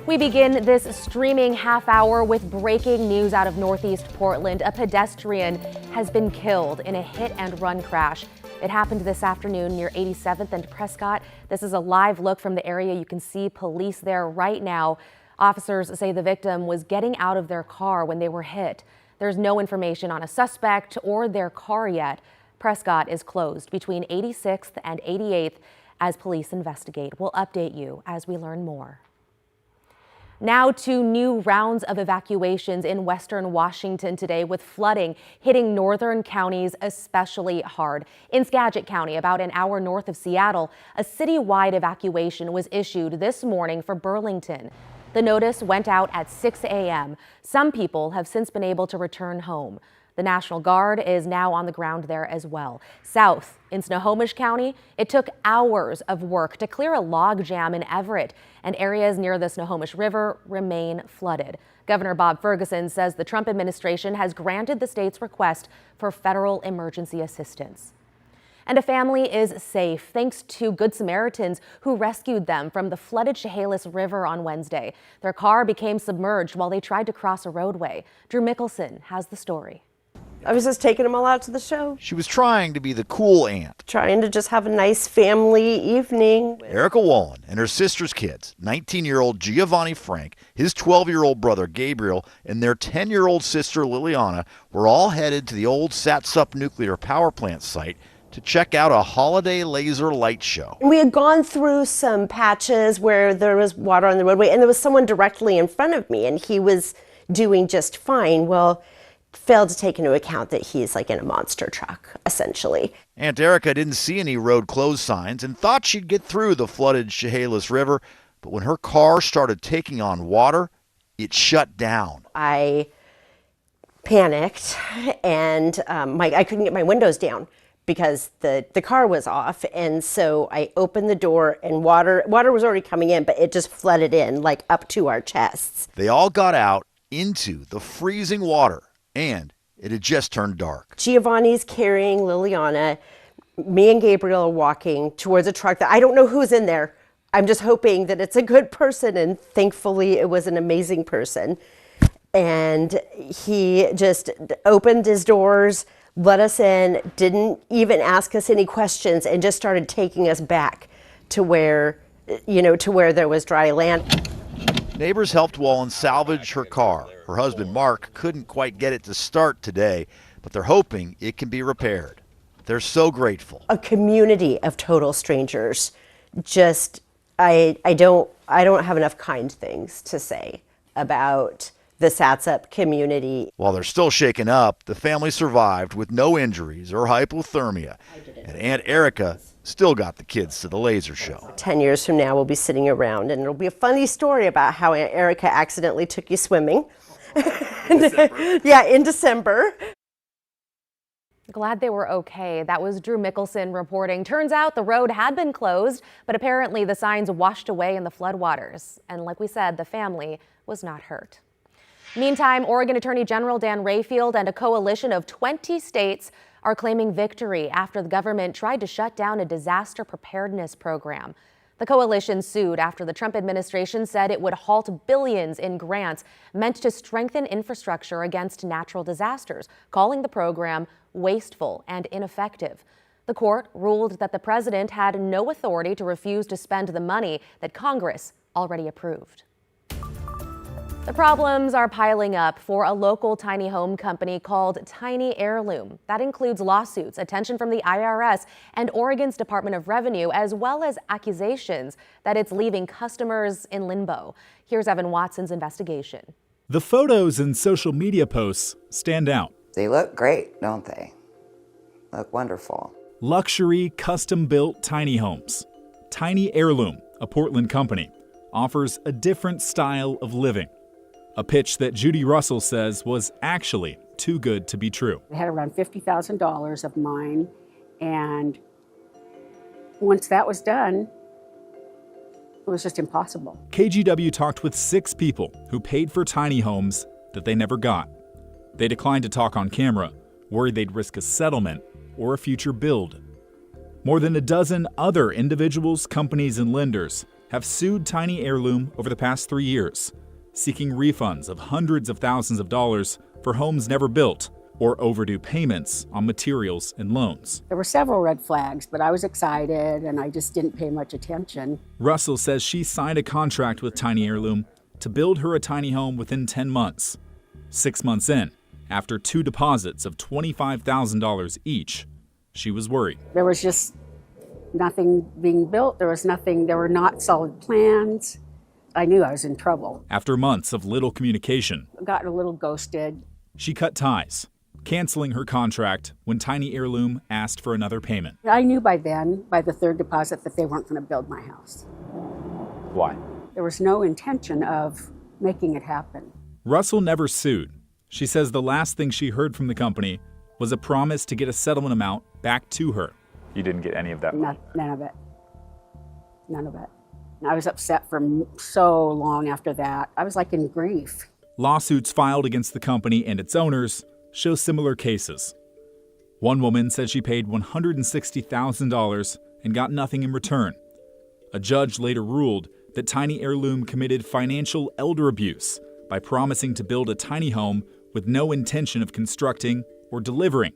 We begin this streaming half hour with breaking news out of Northeast Portland. A pedestrian has been killed in a hit-and-run crash. It happened this afternoon near 87th and Prescott. This is a live look from the area. You can see police there right now. Officers say the victim was getting out of their car when they were hit. There's no information on a suspect or their car yet. Prescott is closed between 86th and 88th as police investigate. We'll update you as we learn more. Now to new rounds of evacuations in western Washington today, with flooding hitting northern counties especially hard. In Skagit County, about an hour north of Seattle, a citywide evacuation was issued this morning for Burlington. The notice went out at 6 a.m. Some people have since been able to return home. The National Guard is now on the ground there as well. South in Snohomish County, it took hours of work to clear a log jam in Everett, and areas near the Snohomish River remain flooded. Governor Bob Ferguson says the Trump administration has granted the state's request for federal emergency assistance. And a family is safe thanks to Good Samaritans who rescued them from the flooded Chehalis River on Wednesday. Their car became submerged while they tried to cross a roadway. Drew Mickelson has the story. I was just taking them all out to the show. She was trying to be the cool aunt. Trying to just have a nice family evening. Erica Wallen and her sister's kids, 19-year-old Giovanni Frank, his 12-year-old brother Gabriel, and their 10-year-old sister Liliana were all headed to the old Satsupp nuclear power plant site to check out a holiday laser light show. We had gone through some patches where there was water on the roadway, and there was someone directly in front of me, and he was doing just fine. Well, failed to take into account that he's like in a monster truck, essentially. Aunt Erica didn't see any road closed signs and thought she'd get through the flooded Chehalis River, but when her car started taking on water, it shut down. I panicked, and I couldn't get my windows down because the car was off, and so I opened the door, and water was already coming in, but it just flooded in like up to our chests. They all got out into the freezing water, and it had just turned dark. Giovanni's carrying Liliana. Me and Gabriel are walking towards a truck that I don't know who's in there. I'm just hoping that it's a good person, and thankfully it was an amazing person. And he just opened his doors, let us in, didn't even ask us any questions, and just started taking us back to where there was dry land. Neighbors helped Wallen salvage her car. Her husband, Mark, couldn't quite get it to start today, but they're hoping it can be repaired. They're so grateful. A community of total strangers. Just, I don't have enough kind things to say about the Satsupp community. While they're still shaken up, the family survived with no injuries or hypothermia. And Aunt Erica still got the kids to the laser show. 10 years from now, we'll be sitting around, and it'll be a funny story about how Aunt Erica accidentally took you swimming. Yeah, in December. Glad they were okay. That was Drew Mickelson reporting. Turns out the road had been closed, but apparently the signs washed away in the floodwaters. And like we said, the family was not hurt. Meantime, Oregon Attorney General Dan Rayfield and a coalition of 20 states are claiming victory after the government tried to shut down a disaster preparedness program. The coalition sued after the Trump administration said it would halt billions in grants meant to strengthen infrastructure against natural disasters, calling the program wasteful and ineffective. The court ruled that the president had no authority to refuse to spend the money that Congress already approved. The problems are piling up for a local tiny home company called Tiny Heirloom. That includes lawsuits, attention from the IRS and Oregon's Department of Revenue, as well as accusations that it's leaving customers in limbo. Here's Evan Watson's investigation. The photos and social media posts stand out. They look great, don't they? Look wonderful. Luxury, custom-built tiny homes. Tiny Heirloom, a Portland company, offers a different style of living. A pitch that Judy Russell says was actually too good to be true. I had around $50,000 of mine, and once that was done, it was just impossible. KGW talked with 6 people who paid for tiny homes that they never got. They declined to talk on camera, worried they'd risk a settlement or a future build. More than a dozen other individuals, companies, and lenders have sued Tiny Heirloom over the past 3 years, seeking refunds of hundreds of thousands of dollars for homes never built or overdue payments on materials and loans. There were several red flags, but I was excited and I just didn't pay much attention. Russell says she signed a contract with Tiny Heirloom to build her a tiny home within 10 months. 6 months in, after 2 deposits of $25,000 each, she was worried. There was just nothing being built. There were not solid plans. I knew I was in trouble. After months of little communication, I got a little ghosted. she cut ties, canceling her contract when Tiny Heirloom asked for another payment. I knew by then, by the 3rd deposit, that they weren't going to build my house. Why? There was no intention of making it happen. Russell never sued. She says the last thing she heard from the company was a promise to get a settlement amount back to her. You didn't get any of that money? None of it. None of it. I was upset for so long after that. I was like in grief. Lawsuits filed against the company and its owners show similar cases. One woman said she paid $160,000 and got nothing in return. A judge later ruled that Tiny Heirloom committed financial elder abuse by promising to build a tiny home with no intention of constructing or delivering,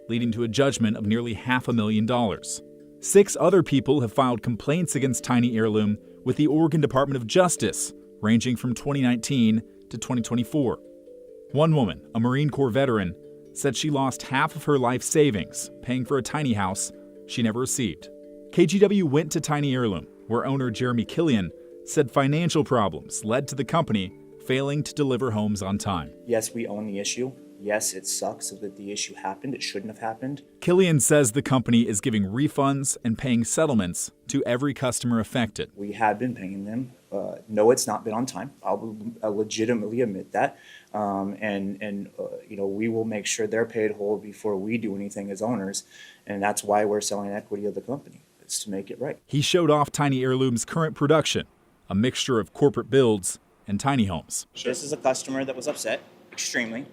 leading to a judgment of nearly $500,000. 6 other people have filed complaints against Tiny Heirloom with the Oregon Department of Justice, ranging from 2019 to 2024. One woman, a Marine Corps veteran, said she lost half of her life savings paying for a tiny house she never received. KGW went to Tiny Heirloom, where owner Jeremy Killian said financial problems led to the company failing to deliver homes on time. Yes, we own the issue. Yes, it sucks that the issue happened. It shouldn't have happened. Killian says the company is giving refunds and paying settlements to every customer affected. We had been paying them. No, it's not been on time. I'll legitimately admit that. We will make sure they're paid whole before we do anything as owners. And that's why we're selling equity of the company. It's to make it right. He showed off Tiny Heirloom's current production, a mixture of corporate builds and tiny homes. This is a customer that was upset, extremely,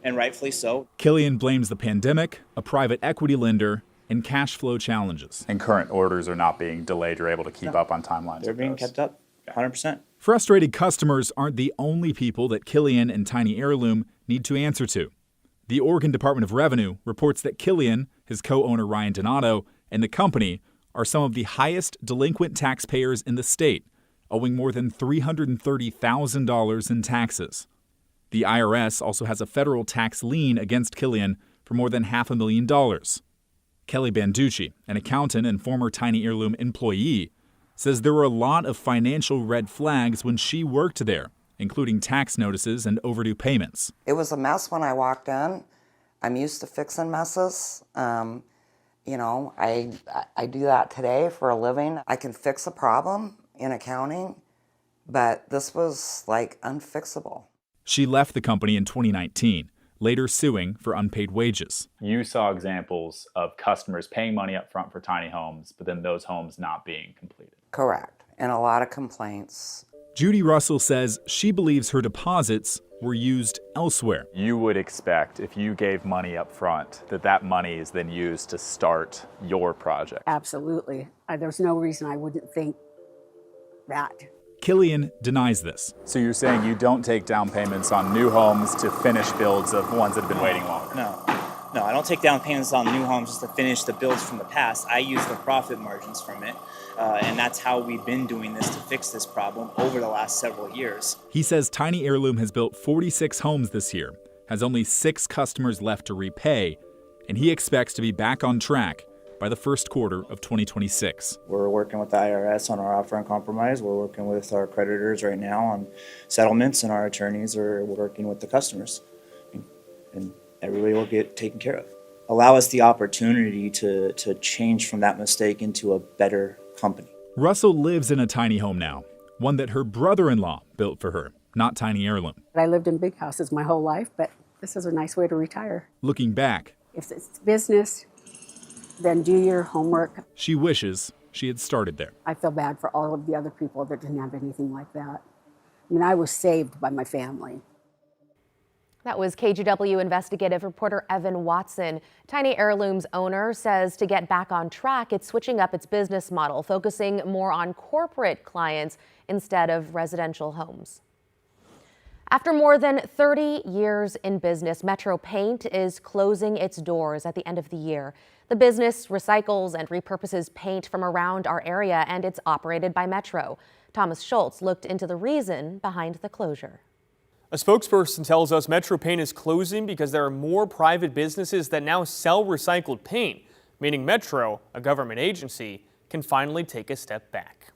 and rightfully so. Killian blames the pandemic, a private equity lender, and cash flow challenges. And current orders are not being delayed. You're able to keep up on timelines. They're being kept up 100%. Frustrated customers aren't the only people that Killian and Tiny Heirloom need to answer to. The Oregon Department of Revenue reports that Killian, his co-owner Ryan Donato, and the company are some of the highest delinquent taxpayers in the state, owing more than $330,000 in taxes. The IRS also has a federal tax lien against Killian for more than $500,000. Kelly Banducci, an accountant and former Tiny Heirloom employee, says there were a lot of financial red flags when she worked there, including tax notices and overdue payments. It was a mess when I walked in. I'm used to fixing messes. I do that today for a living. I can fix a problem in accounting, but this was like unfixable. She left the company in 2019, later suing for unpaid wages. You saw examples of customers paying money up front for tiny homes, but then those homes not being completed. Correct. And a lot of complaints. Judy Russell says she believes her deposits were used elsewhere. You would expect if you gave money up front that money is then used to start your project. Absolutely. There's no reason I wouldn't think that. Killian denies this. So you're saying you don't take down payments on new homes to finish builds of ones that have been waiting longer? No, I don't take down payments on new homes just to finish the builds from the past. I use the profit margins from it, and that's how we've been doing this to fix this problem over the last several years. He says Tiny Heirloom has built 46 homes this year, has only 6 customers left to repay, and he expects to be back on track by the first quarter of 2026. We're working with the IRS on our offer and compromise. We're working with our creditors right now on settlements, and our attorneys are working with the customers. And everybody will get taken care of. Allow us the opportunity to change from that mistake into a better company. Russell lives in a tiny home now, one that her brother-in-law built for her, not Tiny Heirloom. I lived in big houses my whole life, but this is a nice way to retire. Looking back, If it's business, then do your homework. she wishes she had started there. I feel bad for all of the other people that didn't have anything like that. I mean, I was saved by my family. That was KGW investigative reporter Evan Watson. Tiny Heirloom's owner says to get back on track, it's switching up its business model, focusing more on corporate clients instead of residential homes. After more than 30 years in business, Metro Paint is closing its doors at the end of the year. The business recycles and repurposes paint from around our area, and it's operated by Metro. Thomas Schultz looked into the reason behind the closure. A spokesperson tells us Metro Paint is closing because there are more private businesses that now sell recycled paint, meaning Metro, a government agency, can finally take a step back.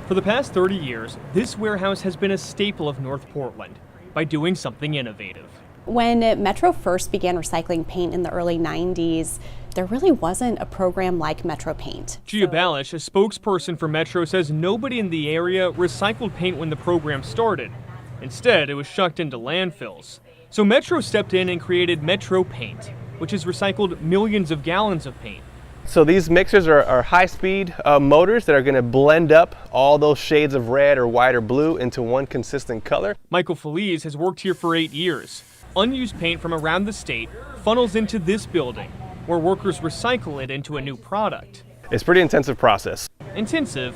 For the past 30 years, this warehouse has been a staple of North Portland by doing something innovative. When Metro first began recycling paint in the early 90s, there really wasn't a program like Metro Paint. Gia Balish, a spokesperson for Metro, says nobody in the area recycled paint when the program started. Instead, it was shucked into landfills. So Metro stepped in and created Metro Paint, which has recycled millions of gallons of paint. So these mixers are high-speed motors that are going to blend up all those shades of red or white or blue into one consistent color. Michael Feliz has worked here for 8 years. Unused paint from around the state funnels into this building, where workers recycle it into a new product. It's a pretty intensive process. Intensive,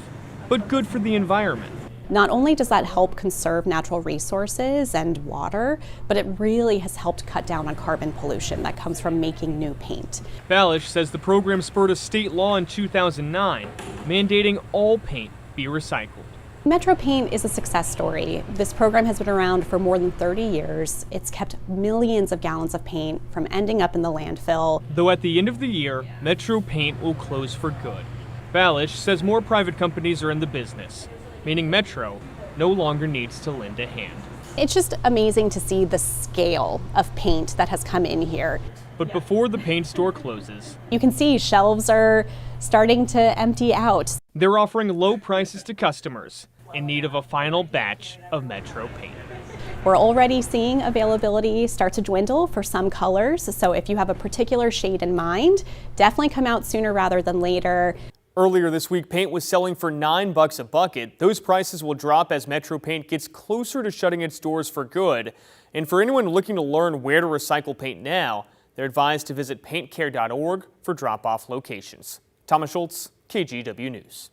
but good for the environment. Not only does that help conserve natural resources and water, but it really has helped cut down on carbon pollution that comes from making new paint. Balish says the program spurred a state law in 2009, mandating all paint be recycled. Metro Paint is a success story. This program has been around for more than 30 years. It's kept millions of gallons of paint from ending up in the landfill. Though at the end of the year, Metro Paint will close for good. Balish says more private companies are in the business, meaning Metro no longer needs to lend a hand. It's just amazing to see the scale of paint that has come in here. But before the paint store closes, you can see shelves are starting to empty out. They're offering low prices to customers in need of a final batch of Metro Paint. We're already seeing availability start to dwindle for some colors, so if you have a particular shade in mind, definitely come out sooner rather than later. Earlier this week, paint was selling for $9 a bucket. Those prices will drop as Metro Paint gets closer to shutting its doors for good. And for anyone looking to learn where to recycle paint now, they're advised to visit paintcare.org for drop-off locations. Thomas Schultz, KGW News.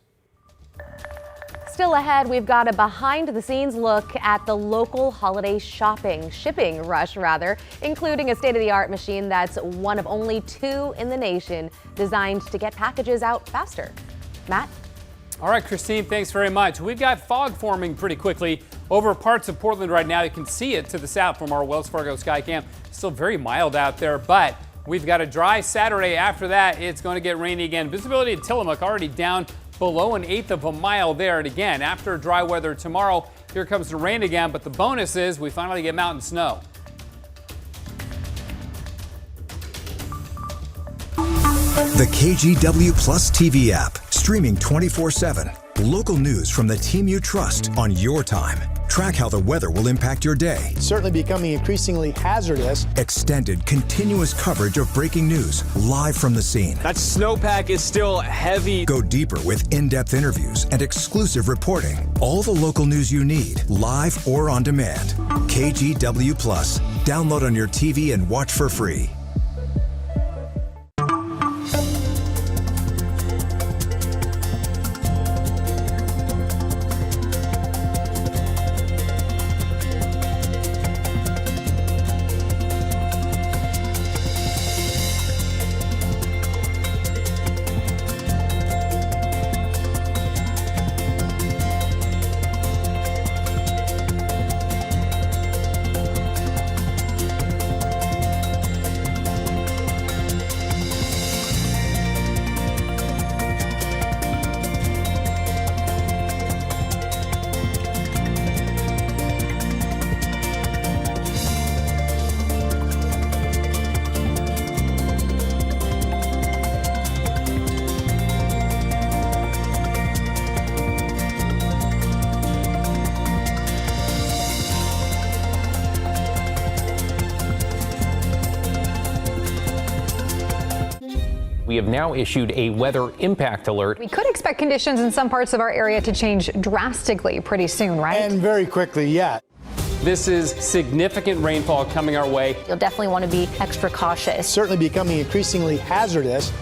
Still ahead, we've got a behind-the-scenes look at the local holiday shipping rush, including a state-of-the-art machine that's one of only 2 in the nation designed to get packages out faster. Matt? All right, Christine, thanks very much. We've got fog forming pretty quickly over parts of Portland right now. You can see it to the south from our Wells Fargo Skycam. Still very mild out there, but we've got a dry Saturday. After that, it's going to get rainy again. Visibility at Tillamook already down below 1/8 of a mile there. And again, after dry weather tomorrow, here comes the rain again. But the bonus is we finally get mountain snow. The KGW Plus TV app, streaming 24/7. Local news from the team you trust on your time. Track how the weather will impact your day. It's certainly becoming increasingly hazardous. Extended, continuous coverage of breaking news live from the scene. That snowpack is still heavy. Go deeper with in-depth interviews and exclusive reporting. All the local news you need, live or on demand. KGW Plus. Download on your TV and watch for free. We have now issued a weather impact alert. We could expect conditions in some parts of our area to change drastically pretty soon, right? And very quickly, yeah. This is significant rainfall coming our way. You'll definitely want to be extra cautious. Certainly becoming increasingly hazardous.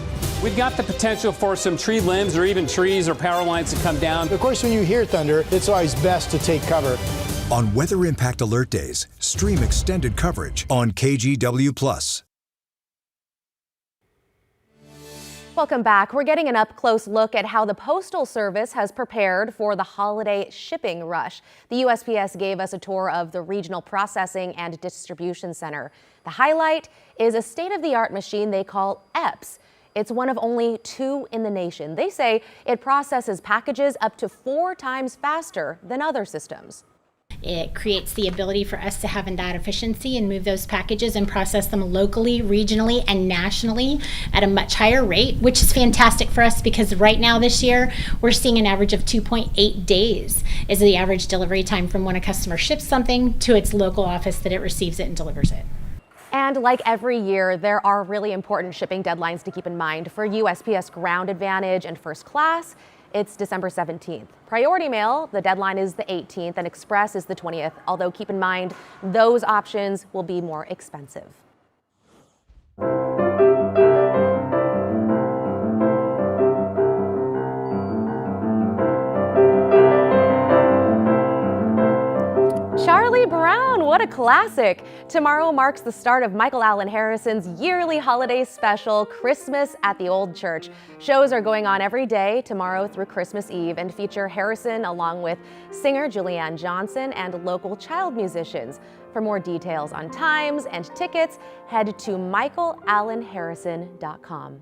We've got the potential for some tree limbs or even trees or power lines to come down. Of course, when you hear thunder, it's always best to take cover. On Weather Impact Alert Days, stream extended coverage on KGW+. Welcome back. We're getting an up-close look at how the Postal Service has prepared for the holiday shipping rush. The USPS gave us a tour of the Regional Processing and Distribution Center. The highlight is a state-of-the-art machine they call EPS. It's one of only 2 in the nation. They say it processes packages up to 4 times faster than other systems. It creates the ability for us to have that efficiency and move those packages and process them locally, regionally, and nationally at a much higher rate, which is fantastic for us because right now this year, we're seeing an average of 2.8 days is the average delivery time from when a customer ships something to its local office that it receives it and delivers it. And like every year, there are really important shipping deadlines to keep in mind. For USPS Ground Advantage and First Class, it's December 17th. Priority Mail, the deadline is the 18th, and Express is the 20th, although keep in mind those options will be more expensive. Charlie Brown, what a classic. Tomorrow marks the start of Michael Allen Harrison's yearly holiday special, Christmas at the Old Church. Shows are going on every day tomorrow through Christmas Eve and feature Harrison along with singer Julianne Johnson and local child musicians. For more details on times and tickets, head to michaelallenharrison.com.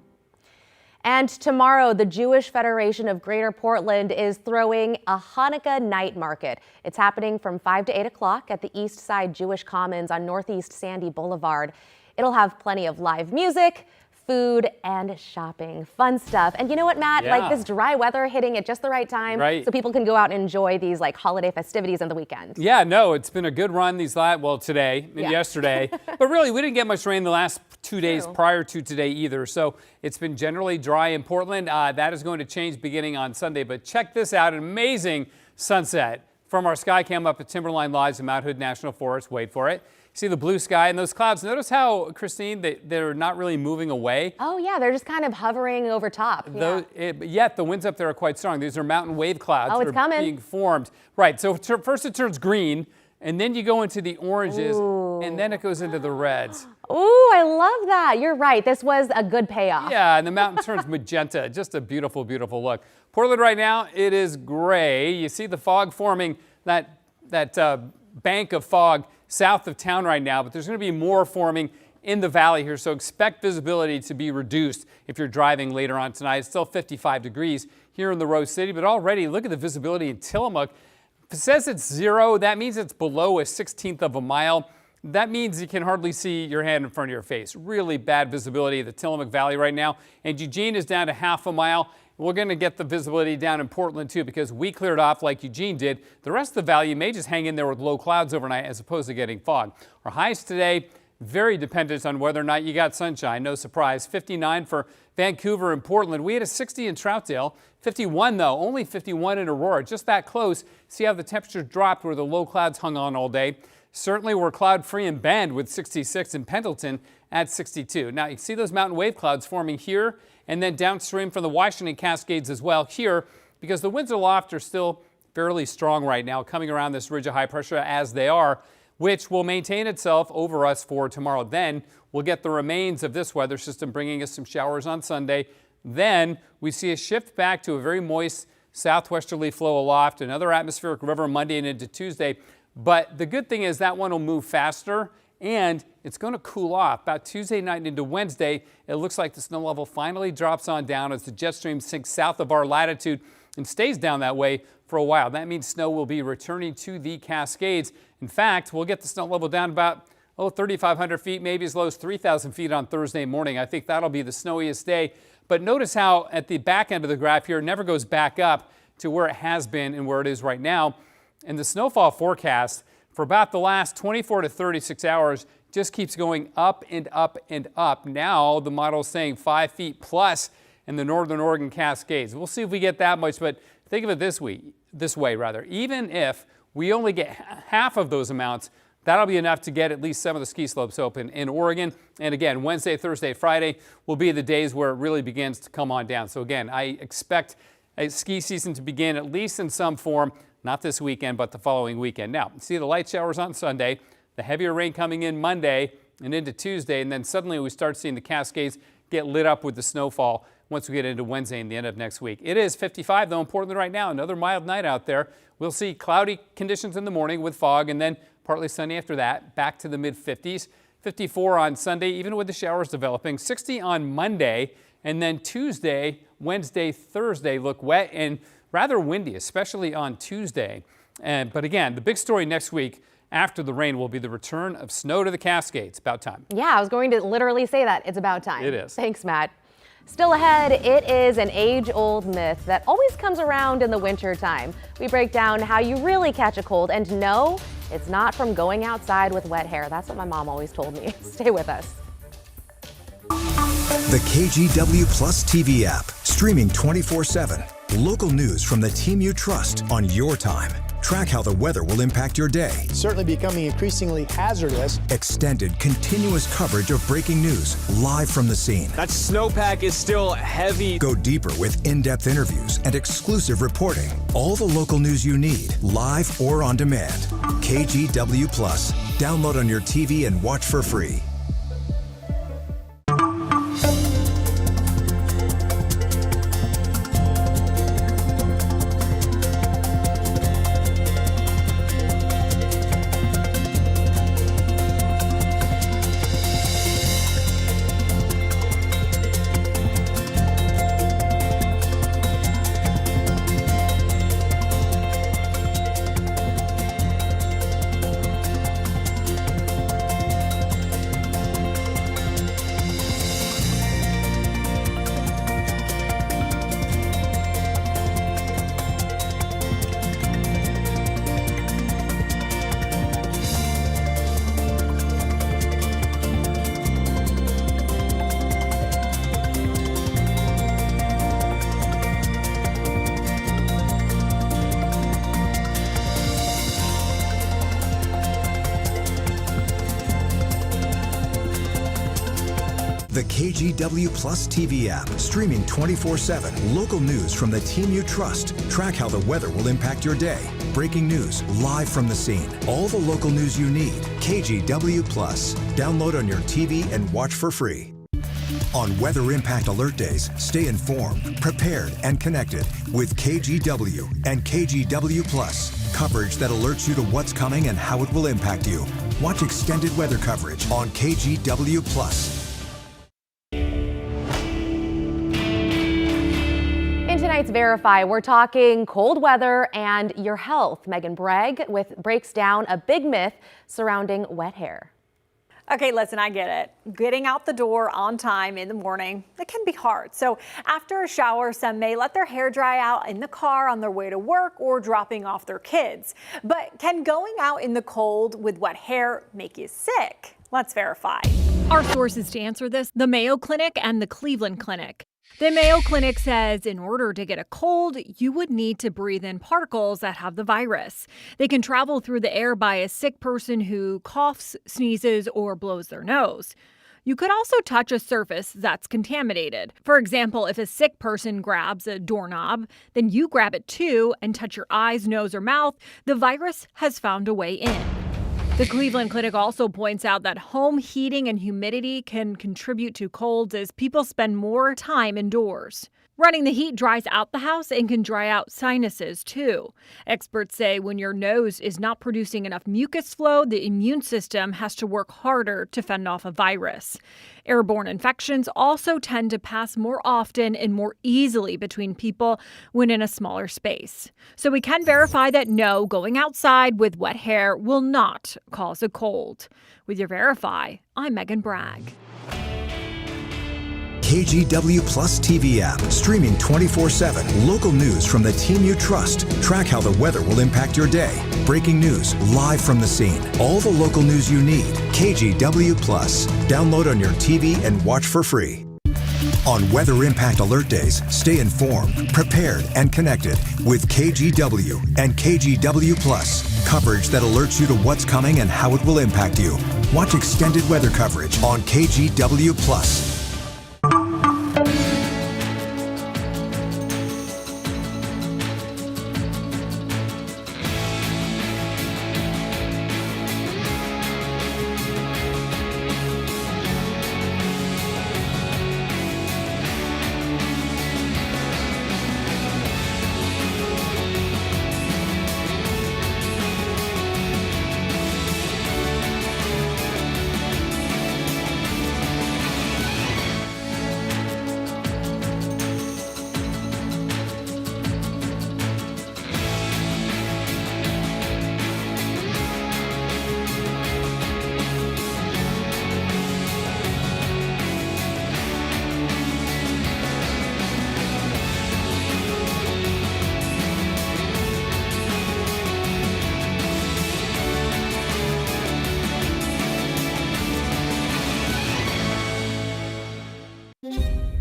And tomorrow, the Jewish Federation of Greater Portland is throwing a Hanukkah night market. It's happening from 5 to 8 o'clock at the East Side Jewish Commons on Northeast Sandy Boulevard. It'll have plenty of live music, food, and shopping. Fun stuff. And you know what, Matt? Yeah. Like this dry weather hitting at just the right time, so people can go out and enjoy these like holiday festivities on the weekend. Yeah, no, it's been a good run today and yesterday. But really, we didn't get much rain the last 2 days prior to today either. So it's been generally dry in Portland. That is going to change beginning on Sunday. But check this out, an amazing sunset from our Skycam up at Timberline Lodge in Mount Hood National Forest. Wait for it. See the blue sky and those clouds. Notice how, Christine, they're not really moving away. Oh, yeah, they're just kind of hovering over top. Yet the winds up there are quite strong. These are mountain wave clouds that are being formed. Right, so first it turns green, and then you go into the oranges, and then it goes into the reds. Ooh, I love that. You're right. This was a good payoff. Yeah, and the mountain turns magenta. Just a beautiful, beautiful look. Portland right now, it is gray. You see the fog forming, that bank of fog south of town right now, but there's going to be more forming in the valley here, so expect visibility to be reduced if you're driving later on tonight. It's still 55 degrees here in the Rose City, but already look at the visibility in Tillamook. If it says it's 0, that means it's below a 1/16 of a mile. That means you can hardly see your hand in front of your face. Really bad visibility of the Tillamook Valley right now. And Eugene is down to half a mile. We're going to get the visibility down in Portland too because we cleared off like Eugene did. The rest of the valley may just hang in there with low clouds overnight as opposed to getting fog. Our highs today, very dependent on whether or not you got sunshine. No surprise. 59 for Vancouver and Portland. We had a 60 in Troutdale. 51 though, only 51 in Aurora. Just that close. See how the temperature dropped where the low clouds hung on all day. Certainly we're cloud-free in Bend with 66 and Pendleton at 62. Now you see those mountain wave clouds forming here and then downstream from the Washington Cascades as well here because the winds aloft are still fairly strong right now coming around this ridge of high pressure as they are, which will maintain itself over us for tomorrow. Then we'll get the remains of this weather system bringing us some showers on Sunday. Then we see a shift back to a very moist southwesterly flow aloft, another atmospheric river Monday and into Tuesday. But the good thing is that one will move faster and it's going to cool off. About Tuesday night into Wednesday, it looks like the snow level finally drops on down as the jet stream sinks south of our latitude and stays down that way for a while. That means snow will be returning to the Cascades. In fact, we'll get the snow level down about 3,500 feet, maybe as low as 3,000 feet on Thursday morning. I think that'll be the snowiest day. But notice how at the back end of the graph here, it never goes back up to where it has been and where it is right now. And the snowfall forecast for about the last 24 to 36 hours just keeps going up and up and up. Now the model is saying 5 feet plus in the northern Oregon Cascades. We'll see if we get that much, but think of it this way, even if We only get half of those amounts. That'll be enough to get at least some of the ski slopes open in Oregon. And again, Wednesday, Thursday, Friday will be the days where it really begins to come on down. So again, I expect a ski season to begin at least in some form, not this weekend, but the following weekend. Now, see the light showers on Sunday, the heavier rain coming in Monday and into Tuesday, and then suddenly we start seeing the Cascades get lit up with the snowfall once we get into Wednesday and the end of next week. It is 55 though in Portland right now, another mild night out there. We'll see cloudy conditions in the morning with fog and then partly sunny after that, back to the mid-50s. 54 on Sunday, even with the showers developing. 60 on Monday, and then Tuesday, Wednesday, Thursday look wet and rather windy, especially on Tuesday. But again, the big story next week after the rain will be the return of snow to the Cascades. About time. Yeah, I was going to literally say that. It's about time. It is. Thanks, Matt. Still ahead, it is an age-old myth that always comes around in the winter time. We break down how you really catch a cold, and no, it's not from going outside with wet hair. That's what my mom always told me. Stay with us. The KGW Plus TV app, streaming 24/7. Local news from the team you trust on your time. Track how the weather will impact your day. Certainly becoming increasingly hazardous. Extended, continuous coverage of breaking news live from the scene. That snowpack is still heavy. Go deeper with in-depth interviews and exclusive reporting. All the local news you need, live or on demand. KGW Plus. Download on your TV and watch for free. The KGW Plus TV app, streaming 24/7. Local news from the team you trust. Track how the weather will impact your day. Breaking news live from the scene. All the local news you need. KGW Plus. Download on your TV and watch for free. On Weather Impact Alert Days, stay informed, prepared, and connected with KGW and KGW Plus. Coverage that alerts you to what's coming and how it will impact you. Watch extended weather coverage on KGW Plus. In tonight's Verify, we're talking cold weather and your health. Megan Bragg breaks down a big myth surrounding wet hair. Okay, listen, I get it. Getting out the door on time in the morning, it can be hard. So after a shower, some may let their hair dry out in the car on their way to work or dropping off their kids. But can going out in the cold with wet hair make you sick? Let's verify. Our sources to answer this, the Mayo Clinic and the Cleveland Clinic. The Mayo Clinic says in order to get a cold, you would need to breathe in particles that have the virus. They can travel through the air by a sick person who coughs, sneezes, or blows their nose. You could also touch a surface that's contaminated. For example, if a sick person grabs a doorknob, then you grab it too and touch your eyes, nose, or mouth, the virus has found a way in. The Cleveland Clinic also points out that home heating and humidity can contribute to colds as people spend more time indoors. Running the heat dries out the house and can dry out sinuses, too. Experts say when your nose is not producing enough mucus flow, the immune system has to work harder to fend off a virus. Airborne infections also tend to pass more often and more easily between people when in a smaller space. So we can verify that no, going outside with wet hair will not cause a cold. With your Verify, I'm Megan Bragg. KGW Plus TV app, streaming 24/7. Local news from the team you trust. Track how the weather will impact your day. Breaking news live from the scene. All the local news you need. KGW Plus. Download on your TV and watch for free. On weather impact alert days, stay informed, prepared, and connected with KGW and KGW Plus. Coverage that alerts you to what's coming and how it will impact you. Watch extended weather coverage on KGW Plus.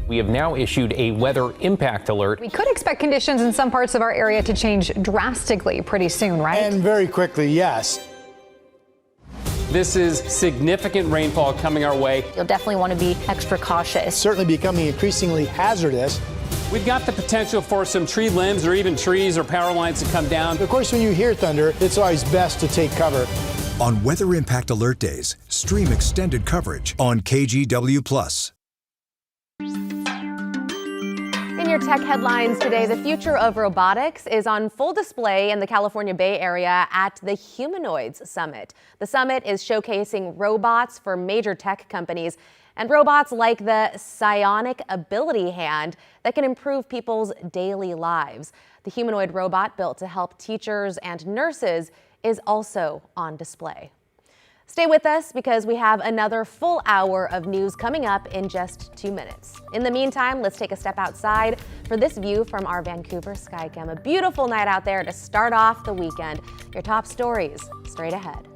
We have now issued a weather impact alert. We could expect conditions in some parts of our area to change drastically pretty soon, right? And very quickly, yes. This is significant rainfall coming our way. You'll definitely want to be extra cautious. Certainly becoming increasingly hazardous. We've got the potential for some tree limbs or even trees or power lines to come down. Of course, when you hear thunder, it's always best to take cover. On weather impact alert days, stream extended coverage on KGW Plus. In your tech headlines today, the future of robotics is on full display in the California Bay Area at the Humanoids Summit. The summit is showcasing robots for major tech companies and robots like the psionic ability hand that can improve people's daily lives. The humanoid robot built to help teachers and nurses is also on display. Stay with us because we have another full hour of news coming up in just 2 minutes. In the meantime, let's take a step outside for this view from our Vancouver Skycam. A beautiful night out there to start off the weekend. Your top stories straight ahead.